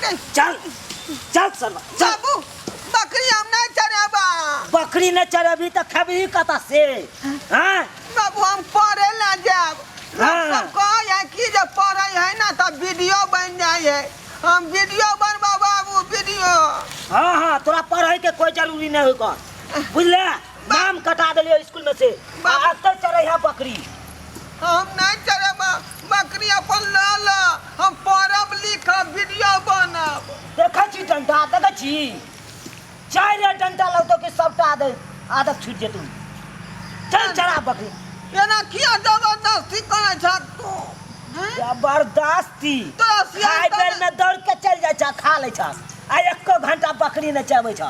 चल चल सलमान चल। बाबू बकरी हम नहीं चरेबा। बकरी न चरेबी तो खबरी कता से हाँ बाबू हम पढ़े ना जाब। हाँ। सब कहे कि जब पढ़े है ना तब वीडियो बन जाए है। हम वीडियो बनवा बाबू वीडियो। हाँ हाँ तोरा पढ़े के कोई जरूरी नहीं होगा बुझले। नाम कटा दिलियो स्कूल में से आज तक चरे यहाँ बकरी। हम नहीं चरेबा बकरी अपन लाल हम पढ़ब लिखब वीडियो बनब। देखा छी डंडा देखा छी चार डंडा लगतो कि सबटा आदत छूट जेतू। चल चरा बकरी। एना किया जबरदस्ती करे छ तू? जबरदस्ती तोरा सियान खाइ बेर में दौड़ के चल जाय छ खा ले छ आ एको घंटा बकरी न चबै छ।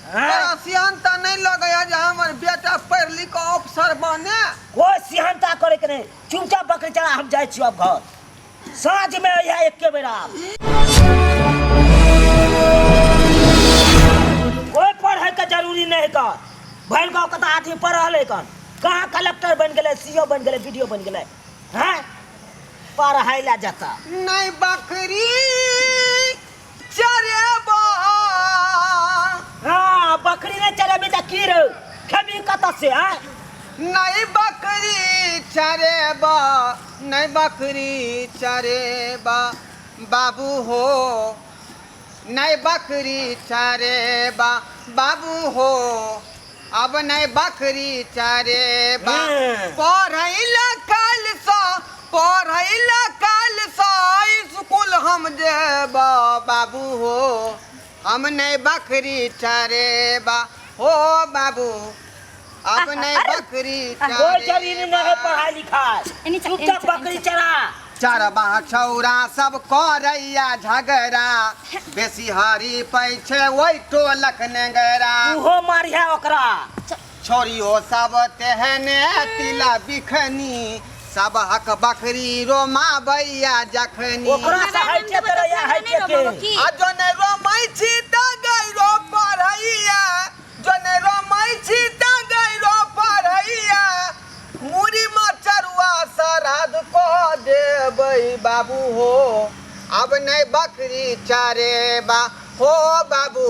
तोरा सियानता नहीं लगे है जे हमर बेटा पढ़ लिख के अफसर बने। कोई सिहनता करे के नहीं चुपचाप बकरी चरा हम जाय छी अब घर साँझ में यहाँ एके बेरा कोई पढ़े के जरूरी नहीं कर भैल गाँव के आदमी पढ़ल है कन कहाँ कलेक्टर बन गए सीओ बन गए वीडियो बन गए हैं पढ़ाई ला जाता नहीं बकरी चरेबा। हाँ बकरी ने चले भी तो की रो खबी कत से है नहीं बकरी चरेबा नहीं बकरी चरेबा बाबू हो नहीं बकरी चरेबा बाबू हो अब नहीं बकरी चरेबा। पढ़ैला काल सा स्कूल हम जेबा बाबू हो हम नहीं बकरी चरेबा हो बाबू अब नहीं बकरी कोई जरूरी नहीं है पढ़ाई लिखाई चुपचाप बकरी चरा। चरबा छौरा सब करैया झगड़ा बेसी हरी पैछे वही टोलक नेगरा। उहो मारिया ओकरा छोरियो सब तेहने तिला बिखनी सब हक बकरी रोमा बैया जखनी। ओकरा से हइटे तरैया हइटे के आ जने रोमै छी त गइरो पढ़ैया जने रोमै छी त गइरो पढ़ैया मुरी मचरुआ सराद को देबै बाबू हो अब नहीं बकरी चरेबा हो बाबू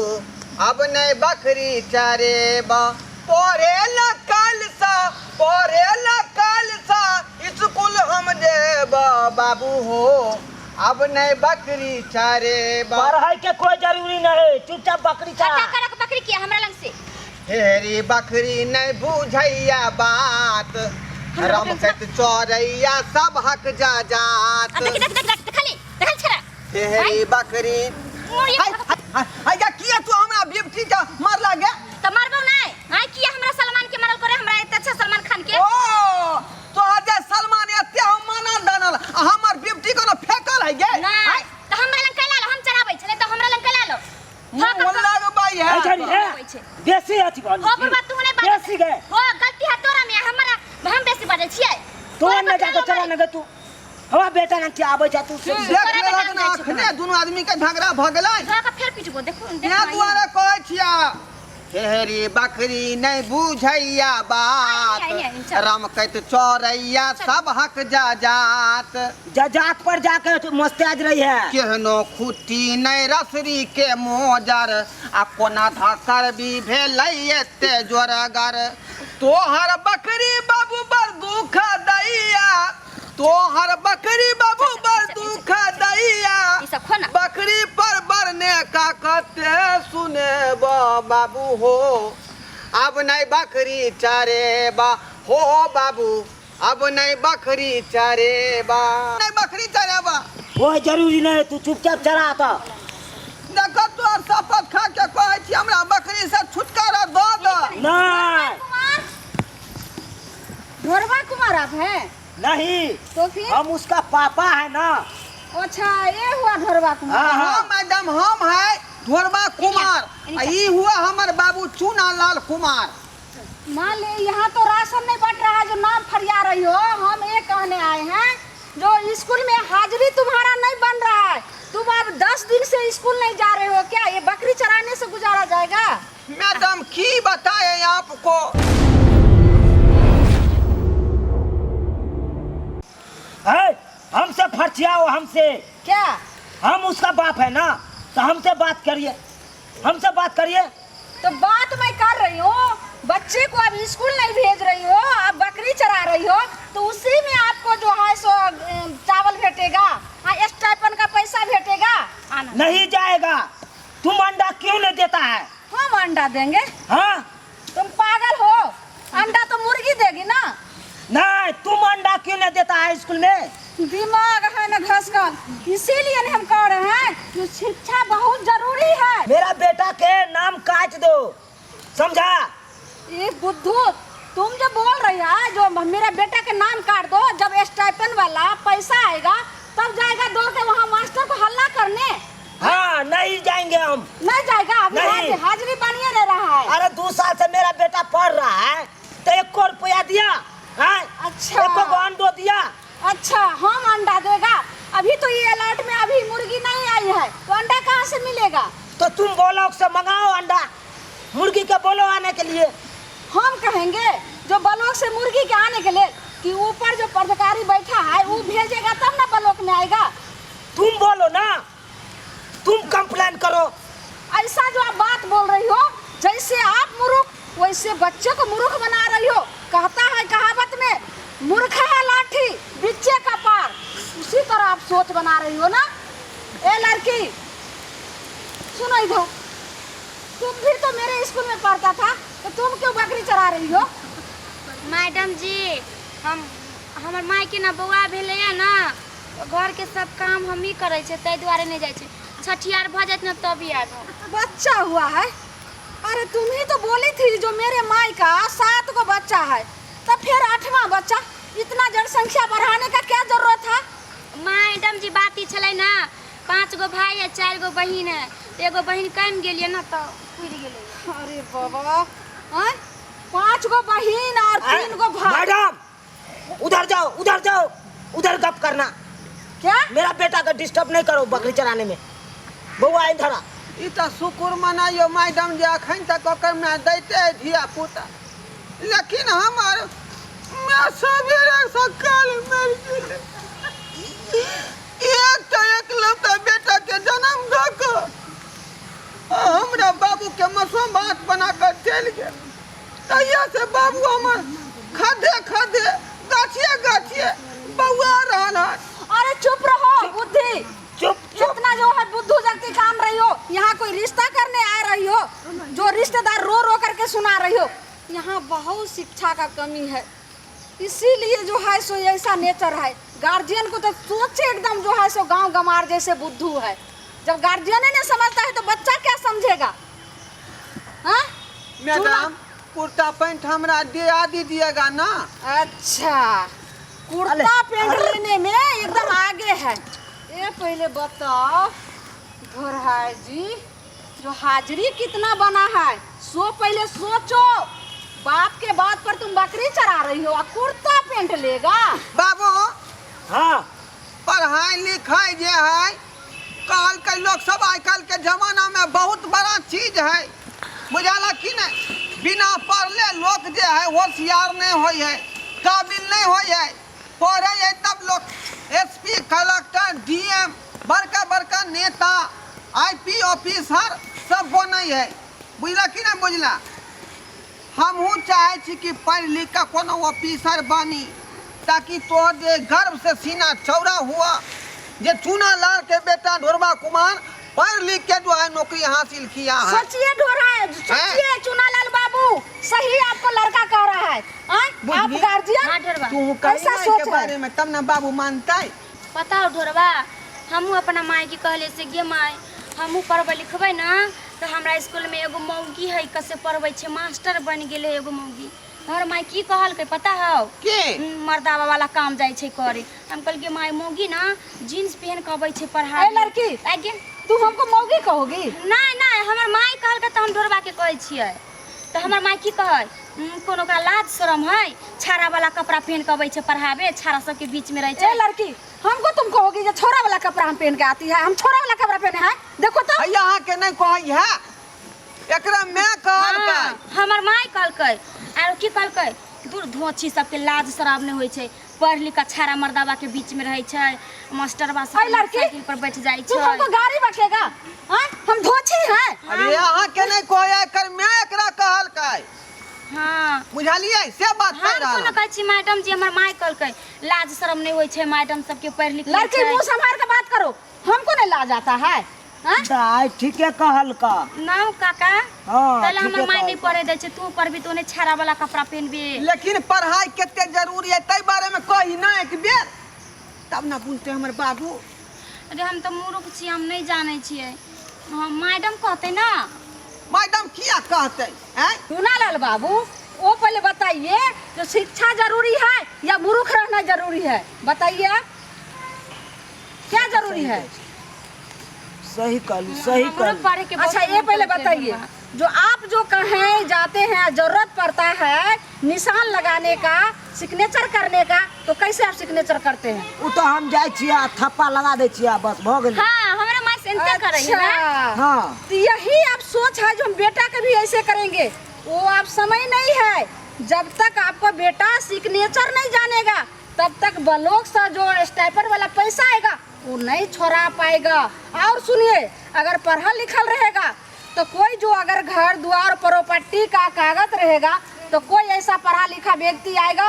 अब नहीं बकरी चरेबा। पढ़े ला काल सा स्कूल हम जेबा बाबू हो अब नहीं बकरी चरेबा। पढ़ाई के कोई जरूरी नहीं चुपचाप बकरी चरा। बकरी किया हमरा लंग से हेरी बकरी नहीं बुझैया बात रम कत चोरैया सब हक जा जात। हेरी बकरी आया किया तू हमरा बेटी का मार लागे तो मारबो नहीं हां किया हमरा सलमान के मारल करे हमरा एते अच्छा सलमान खान के। ओ तो आज सलमान एते हम माना दानल हमर बेटी को फेकल है गे नहीं तो हमरा लंग कैला लो हम चराबै छले तो हमरा लंग कैला लो मुंह लगबै है बेसी अथी बोल हो पर बात तू नहीं बात बेसी गे हो गलती है तोरा में हमरा हम बेसी बाजै छियै तो न जाके चरा न गे तू हवा बेटा न के आबै छ तू देख ले लगना अखने दोनों आदमी के झगड़ा भ गेलै तोरा का फेर पीटबो देखो यहाँ दुआरे कहै छिया हेरी बकरी नहीं बुझैया बात राम कहत चोरैया सब हक जा जात। जात पर जाके मस्ताज रही है केहनो खुट्टी नहीं रसरी के मोजर आ कोना धकर भी भेलै एते जोरगर। तोहर बकरी बाबू बड़ दुख दैया तोहर बकरी बाबू बड़ दुख दैया ई सब खोना बकरी पर बरने का कते सुने बाबू हो अब नहीं बकरी चरेबा हो बाबू अब नहीं बकरी चरेबा नहीं बकरी चरेबा। कोई जरूरी नहीं तू चुपचाप चरा तो देखो तोर शपथ खा के कहै छी हमरा बकरी से छुटकारा दो दो। नहीं ढोरवा कुमार आप हैं नहीं तो फिर हम उसका पापा है ना। अच्छा ये हुआ ढोरवा कुमार। हाँ, हाँ मैडम हम है ढोरबा कुमार ई हुआ हमारे बाबू चूना लाल कुमार। मान ले यहाँ तो राशन नहीं बट रहा है जो नाम फरिया रही हो हम ये कहने आए हैं जो स्कूल में हाजिरी तुम्हारा नहीं बन रहा है तुम अब 10 दिन से स्कूल नहीं जा रहे हो क्या ये बकरी चराने से गुजारा जाएगा। मैडम की बताए आपको है हमसे फर्चियाओ हमसे क्या हम उसका बाप है ना तो हमसे बात करिए, हमसे बात करिए। तो बात मैं कर रही हूँ, बच्चे को अब स्कूल नहीं भेज रही हो, अब बकरी चरा रही हो, तो उसी में आपको जो है सो चावल भेटेगा, स्टाइपेंड का पैसा भेटेगा। आना नहीं जाएगा। तुम अंडा क्यों नहीं देता है? हम अंडा देंगे? हाँ तुम पागल हो? अंडा तो मुर्गी देगी ना। नहीं, तुम अंडा क्यों नहीं देता है स्कूल में? दिमाग है ना घसकल, इसीलिए हम कह रहे हैं कि शिक्षा बहुत जरूरी है। मेरा बेटा के नाम काट दो, समझा? ये बुद्धू, तुम जो बोल रही है जो मेरा बेटा के नाम काट दो, जब स्टाइपेंड वाला पैसा आएगा तब जाएगा दौड़ के वहाँ मास्टर को हल्ला करने। हाँ, नहीं जाएंगे हम। नहीं जाएगा, अभी नहीं। हाजिरी बनिए दे रहा है। अरे 2 साल से मेरा बेटा पढ़ रहा है, तो 1 रुपया दिया है? अच्छा। 1 अंडो दिया? अच्छा, हम अंडा देगा? अभी तो ये अलर्ट में अभी मुर्गी नहीं आई है, तो अंडा कहाँ से मिलेगा? तो तुम बोलो से मंगाओ अंडा, मुर्गी के बोलो आने के लिए। हम कहेंगे जो ब्लॉक से मुर्गी के आने के लिए कि ऊपर जो पदाधिकारी बैठा है वो भेजेगा तब ना ब्लॉक में आएगा। तुम बोलो ना, तुम कंप्लेन करो। ऐसा जो आप बात बोल रही हो, जैसे आप मूर्ख वैसे बच्चे को मूर्ख बना रही हो। कहता है कहावत में, मूर्ख है लाठी बिच्चे का पार, उसी तरह आप सोच बना रही हो ना। ए लड़की सुनो इधर, तुम भी तो मेरे स्कूल में पढ़ता था, तो तुम क्यों बकरी चरा रही हो? मैडम जी, हमर माय के ना बौआ भेले ना, घर के सब काम हम ही करे छे, तै दुआरे नहीं जाय छे। छठियार भ जात ना तभी आब। बच्चा हुआ है? अरे तुम ही तो बोली थी जो मेरे माई का 7 गो बच्चा है, तब फिर 8वां बच्चा, इतना जनसंख्या बढ़ाने का क्या जरूरत था? मैडम जी बात ही छले ना, 5 गो भाई है, 4 गो बहिन है, एगो बहिन कम गेलिए ना तो पूर गेले। अरे बाबा, 5 गो बहिन और 3 गो भाई। मैडम उधर जाओ, उधर जाओ, उधर गप करना। क्या? मेरा बेटा का डिस्टर्ब नहीं करो बकरी चराने में। बउआ इधर आ। ई तो शुक्र मनाइयो मैडम जी, अखन तक ओकर में दैते है धिया पुता, लेकिन हमार मैं सवेरे सकाल मर गेले। एक लौता बेटा के जन्म दक हमरा बाबू के मसो बात बना कर चल गेल। तैया से बाबू हमर खदे खदे गाछिए गाछिए बउआ रहल है। अरे चुप रहो बुद्धि, चुप इतना जो है बुद्धू जगती काम रही हो। यहाँ कोई रिश्ता करने आ रही हो, जो रिश्तेदार रो रो करके सुना रही हो। यहाँ बहुत शिक्षा का कमी है, इसीलिए जो है सो ऐसा नेचर है। गार्जियन को तो सोचे एकदम जो है सो गांव गमार जैसे बुद्धू है। जब गार्जियन ही नहीं समझता है तो बच्चा क्या समझेगा? हाँ मैडम, कुर्ता पैंट हमरा दिया दीजिएगा ना। अच्छा, कुर्ता पैंट लेने में एकदम आगे है। ये पहले बताओ धोरहार जी, जो हाजिरी कितना बना है सो पहले सोचो। बाप के बात पर तुम बकरी चरा रही हो और कुर्ता पैंट लेगा? बाबू, हाँ, पढ़ाई लिखाई जे है कल के लोग सब आजकल के जमाना में बहुत बड़ा चीज है, बुझाला कि नहीं? बिना पढ़ले लोग जे है होशियार नहीं होय है, काबिल नहीं होय है। पढ़े है तब लोग एसपी, कलेक्टर, डीएम, बड़का बड़का नेता, आईपी ऑफिसर सब बने है, बुझला कि नहीं बुझला? हमहू चाहे छी कि पढ़ लिख के कोनो ऑफिसर बनी, ताकि तोहर जे गर्व से सीना चौड़ा हुआ, जे चूना लाल के बेटा ढोरबा कुमार पढ़ लिख के जो है नौकरी हासिल किया है। सोचिए ढोरहार, सोचिए चुनालाल बाबू, सही आपको लड़का कह रहा है। आप गार्जियन हाँ ढोरबा, तू कैसा कहीं सोच के है? बारे में तब ना बाबू मानता है। पता हो ढोरबा, हमहू अपना माय के कहले से गे माय हमहू पढ़बे लिखबे ना तो हमरा स्कूल में एगो मौगी है, कसे पढ़बे छे, मास्टर बन गेले एगो मौगी। हर माय की कहल के पता हो? के मर्दावा वाला काम जाय छे करे। हम कहल के माय मौगी ना जीन्स पहन के आबै छे पढ़ा। ए लड़की, आगे तू हमको मौगी कहोगी? नहीं नहीं, हमर माय कहल के तो हम ढोरबा के कहै छियै। तो हमर माय की कहै, कोनो का लाज शरम है, छाड़ा वाला कपड़ा पहन के आबै छे पढ़ाबे, छाड़ा सब के बीच में रह छे। ए लड़की, हमको तुम कहोगी जो छोरा वाला कपड़ा हम पहन के आती है? हम छोरा वाला कपड़ा पहने हैं? देखो तो यहाँ के नहीं कहई है, एकरा मैं कहल हाँ, के। हमर माय कहलकै। आरो की कहलकै, दूर धोची सबके लाज शराब नहीं होय छे, पढ़ लिख छाड़ा मर्दाबा के बीच में रहे छै मास्टरबा अरे लड़की, साइकिल पर बैठ जाई तू छै। हमको गाड़ी बकेगा? हाँ हम धोची हैं। अरे अहाँ के नहीं कोई कर मैं एकरा कहल काय हाँ बुझलिए से बात हम कह कोनो रहा कहै छी मैडम जी हमर माय कहलकै लाज शरम नहीं होय छै मैडम सबके पढ़ लिख लै लड़की छै। मुंह संभाल के बात करो, हमको नहीं लाज आता है। हाँ? दाई ठीके कहल का। नाउ काका हाँ, तले ठीके हमर माय कहल नहीं पढ़े दै छै, तू पढ़बी तो ने छाड़ा वाला कपड़ा पहनबी। लेकिन पढ़ाई कितने जरूरी है तै बारे में कही ना एक बेर तब ना बुझते हमर बाबू। अरे हम तो मूर्ख छी, हम नहीं जाने छियै। हम मैडम कहते ना। मैडम क्या कहते हैं सुनालाल बाबू, वो पहले बताइए जो शिक्षा जरूरी है या मूर्ख रहना जरूरी है, बताइए क्या जरूरी है? सही कहलू, सही हमरो कहलू। पढ़े के बहुत अच्छा ये पहले मन करते बताइए, हैं। जो आप जो कहें जाते हैं जरूरत पड़ता है निशान लगाने का, सिग्नेचर करने का, तो कैसे आप सिग्नेचर करते हैं? उ तो हम जाय छियै थप्पा लगा दै छियै बस भ गेल। हाँ हमरा माय सेंटर करे है ना। हाँ तो यही आप सोच है जो हम बेटा के भी ऐसे करेंगे, वो आप समय नहीं है। जब तक आपका बेटा सिग्नेचर नहीं जानेगा तब तक ब्लॉक से जो स्टाइपेंड वाला पैसा आएगा वो नहीं छोड़ा पाएगा। और सुनिए, अगर पढ़ा लिखल रहेगा तो कोई जो अगर घर द्वार प्रॉपर्टी का कागज रहेगा तो कोई ऐसा पढ़ा लिखा व्यक्ति आएगा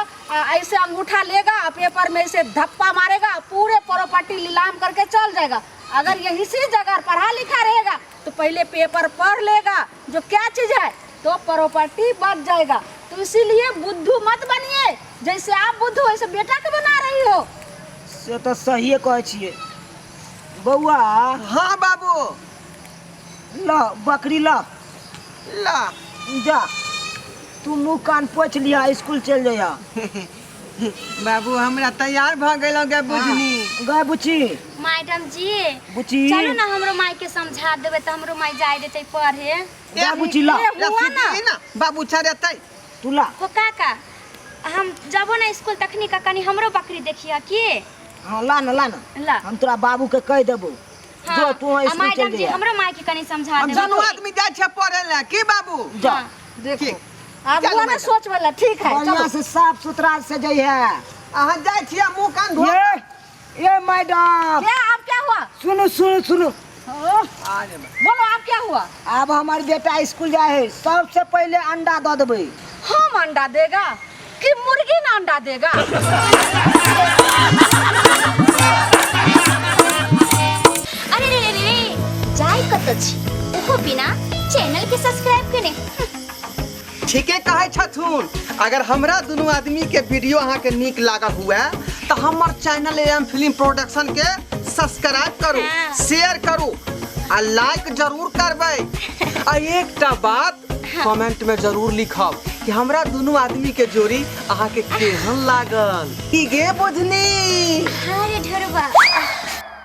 ऐसे अंगूठा लेगा पेपर में से धप्पा मारेगा, पूरे प्रॉपर्टी नीलाम करके चल जाएगा। अगर यही सी जगह पढ़ा लिखा रहेगा तो पहले पेपर पढ़ लेगा जो क्या चीज है तो प्रॉपर्टी बच जाएगा। तो इसीलिए बुद्धू मत बनिए, जैसे आप बुद्धू वैसे बेटा के बना रही हो। से तो सहिए कहै छियै। बौआ हाँ बाबू ल बकरी ल ला जा, तू मुँह कान पोछ लिया, स्कूल चल जाइया। बाबू हमरा तैयार भ गेलो गे बुझनी। गए बुची मैडम जी बुची चलो ना हमरो माय के समझा देबे त हमरो माय जाय देतै पढ़े। गए बुची ला हुआ ना। बाबू छड़ेतै तू ला। हो काका हम जबो ना स्कूल तखनी का कनी हमरो बकरी देखिया की। हाँ ला ना ला हम तोरा बाबू के कह देबो जो तू आ स्कूल चल मैडम जी जाइया। हमरो माय के कनी समझा हम देबे। जनु आदमी जाय छै पढ़े ले की बाबू जा हाँ। देखो ठीक। आप चलो वो ना मैडम। सोच वाला ठीक है। बढ़िया चलो से साफ सुथरा से जाइया। अहाँ जाय छियै मुंह कान धो ये मैडम क्या आप क्या हुआ? सुनो सुनो सुनो, ओह, आने बा। बोलो आप क्या हुआ? अब हमार बेटा स्कूल जाए है, सबसे पहले अंडा दे देबै। हम अंडा देगा कि मुर्गी ना अंडा देगा? अरे रे रे रे जाय कत छी ओहो बिना चैनल के सब्सक्राइब कने। ठीके कहै छथुन। अगर हमरा दुनू आदमी के वीडियो अहाँ के नीक लागल हुए तो हमर चैनल एम फिल्म प्रोडक्शन के सब्सक्राइब करू, हाँ। शेयर करू आ लाइक जरूर करबै। आ एकटा बात कमेंट में जरूर लिखब कि हमरा दुनू आदमी के जोड़ी अहाँ के केहन लागल। की गे बुझनी? अरे ढरबा